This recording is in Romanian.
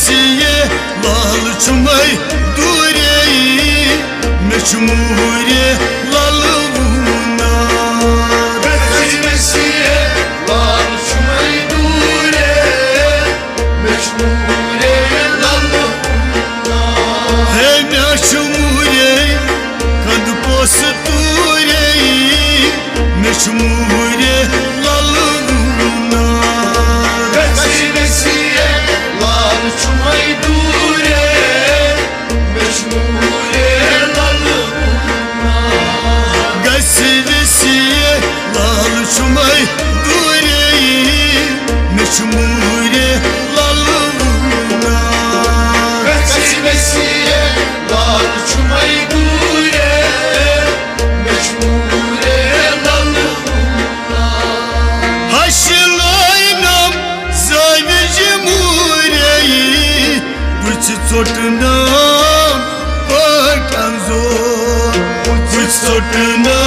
vesiye lal çumay durey meçmure lal vuna Gazzi vesiye lal çumay durey meçmure lal vuna Hey meçmure kad pos durey meçmure lal vuna Gazzi vesiye lal çumay durey meçmure lal vuna Gazzi vesiye lal çumay durey meçmure lal vuna Gazzi vesiye lal çumay durey meçmure lal vuna Haşılaynam zayveci mureyi Bıçı çortunam bakan zor Bıçı çortunam